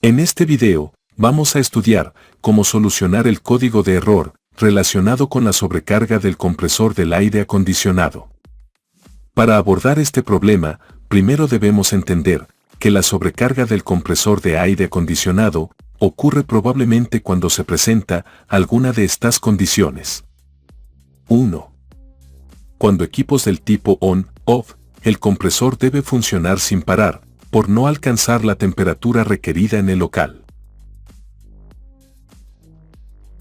En este video, vamos a estudiar cómo solucionar el código de error relacionado con la sobrecarga del compresor del aire acondicionado. Para abordar este problema, primero debemos entender que la sobrecarga del compresor de aire acondicionado ocurre probablemente cuando se presenta alguna de estas condiciones. 1. Cuando equipos del tipo on-off, el compresor debe funcionar sin parar, por no alcanzar la temperatura requerida en el local.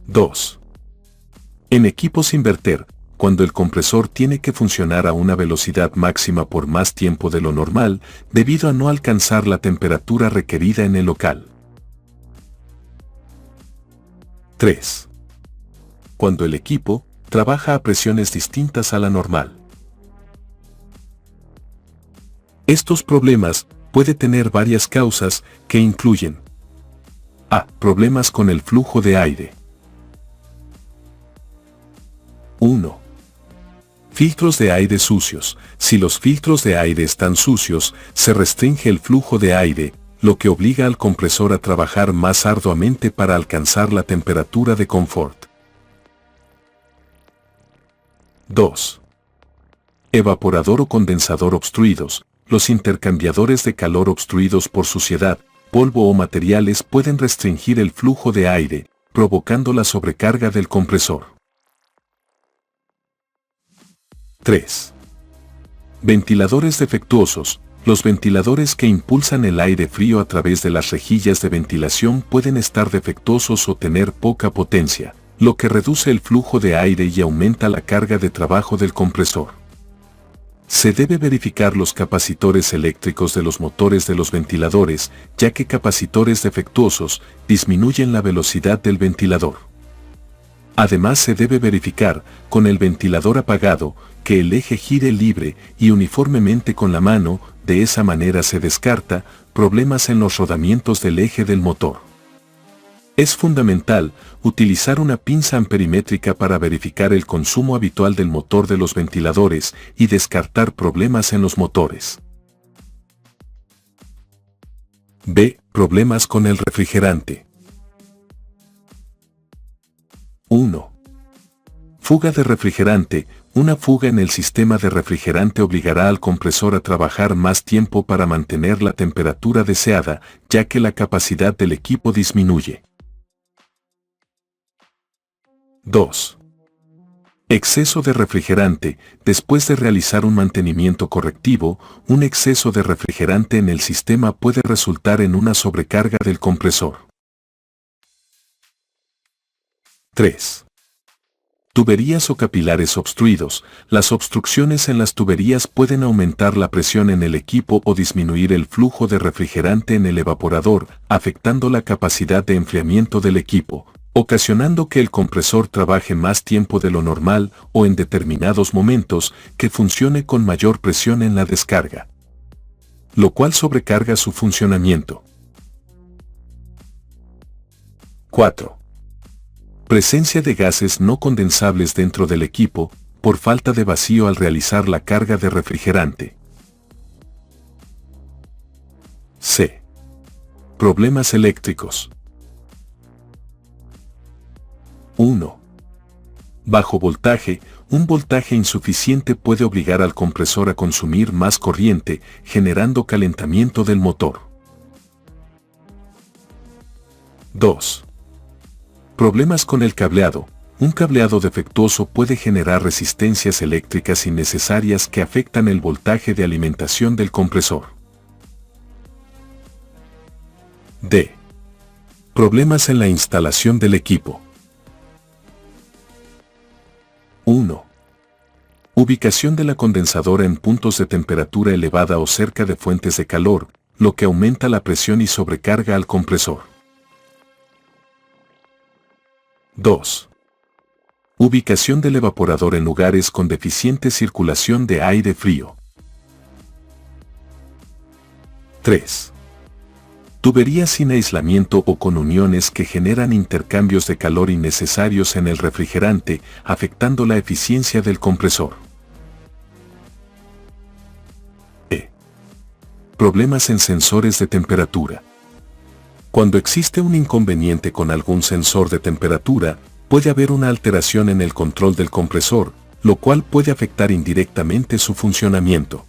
2. En equipos inverter, cuando el compresor tiene que funcionar a una velocidad máxima por más tiempo de lo normal, debido a no alcanzar la temperatura requerida en el local. 3. Cuando el equipo trabaja a presiones distintas a la normal. Estos problemas pueden tener varias causas que incluyen: A. Problemas con el flujo de aire. 1. Filtros de aire sucios. Si los filtros de aire están sucios, se restringe el flujo de aire, lo que obliga al compresor a trabajar más arduamente para alcanzar la temperatura de confort. 2. Evaporador o condensador obstruidos. Los intercambiadores de calor obstruidos por suciedad, polvo o materiales pueden restringir el flujo de aire, provocando la sobrecarga del compresor. 3. Ventiladores defectuosos. Los ventiladores que impulsan el aire frío a través de las rejillas de ventilación pueden estar defectuosos o tener poca potencia, lo que reduce el flujo de aire y aumenta la carga de trabajo del compresor. Se debe verificar los capacitores eléctricos de los motores de los ventiladores, ya que capacitores defectuosos disminuyen la velocidad del ventilador. Además, se debe verificar, con el ventilador apagado, que el eje gire libre y uniformemente con la mano. De esa manera se descarta problemas en los rodamientos del eje del motor. Es fundamental utilizar una pinza amperimétrica para verificar el consumo habitual del motor de los ventiladores y descartar problemas en los motores. B. Problemas con el refrigerante. 1. Fuga de refrigerante. Una fuga en el sistema de refrigerante obligará al compresor a trabajar más tiempo para mantener la temperatura deseada, ya que la capacidad del equipo disminuye. 2. Exceso de refrigerante. Después de realizar un mantenimiento correctivo, un exceso de refrigerante en el sistema puede resultar en una sobrecarga del compresor. 3. Tuberías o capilares obstruidos. Las obstrucciones en las tuberías pueden aumentar la presión en el equipo o disminuir el flujo de refrigerante en el evaporador, afectando la capacidad de enfriamiento del equipo, ocasionando que el compresor trabaje más tiempo de lo normal o en determinados momentos que funcione con mayor presión en la descarga, lo cual sobrecarga su funcionamiento. 4. Presencia de gases no condensables dentro del equipo, por falta de vacío al realizar la carga de refrigerante. C. Problemas eléctricos. 1. Bajo voltaje. Un voltaje insuficiente puede obligar al compresor a consumir más corriente, generando calentamiento del motor. 2. Problemas con el cableado. Un cableado defectuoso puede generar resistencias eléctricas innecesarias que afectan el voltaje de alimentación del compresor. D. Problemas en la instalación del equipo. 1. Ubicación de la condensadora en puntos de temperatura elevada o cerca de fuentes de calor, lo que aumenta la presión y sobrecarga al compresor. 2. Ubicación del evaporador en lugares con deficiente circulación de aire frío. 3. Tuberías sin aislamiento o con uniones que generan intercambios de calor innecesarios en el refrigerante, afectando la eficiencia del compresor. Problemas en sensores de temperatura. Cuando existe un inconveniente con algún sensor de temperatura, puede haber una alteración en el control del compresor, lo cual puede afectar indirectamente su funcionamiento.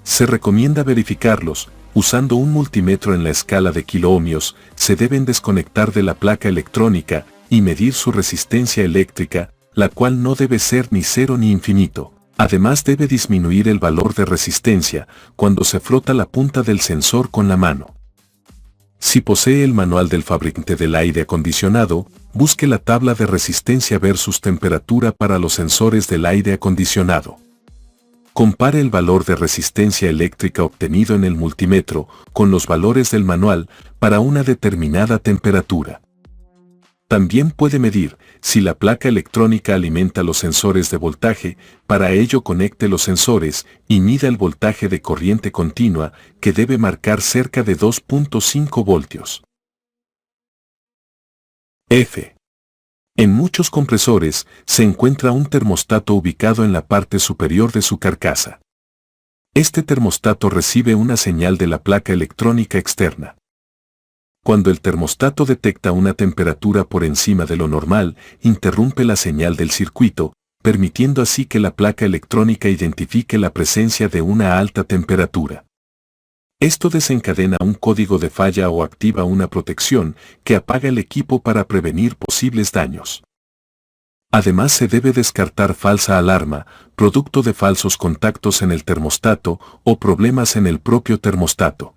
Se recomienda verificarlos. Usando un multímetro en la escala de kiloohmios, se deben desconectar de la placa electrónica y medir su resistencia eléctrica, la cual no debe ser ni cero ni infinito. Además debe disminuir el valor de resistencia cuando se frota la punta del sensor con la mano. Si posee el manual del fabricante del aire acondicionado, busque la tabla de resistencia versus temperatura para los sensores del aire acondicionado. Compare el valor de resistencia eléctrica obtenido en el multímetro con los valores del manual para una determinada temperatura. También puede medir si la placa electrónica alimenta los sensores de voltaje. Para ello conecte los sensores y mida el voltaje de corriente continua, que debe marcar cerca de 2.5 voltios. F. En muchos compresores se encuentra un termostato ubicado en la parte superior de su carcasa. Este termostato recibe una señal de la placa electrónica externa. Cuando el termostato detecta una temperatura por encima de lo normal, interrumpe la señal del circuito, permitiendo así que la placa electrónica identifique la presencia de una alta temperatura. Esto desencadena un código de falla o activa una protección que apaga el equipo para prevenir posibles daños. Además se debe descartar falsa alarma, producto de falsos contactos en el termostato o problemas en el propio termostato.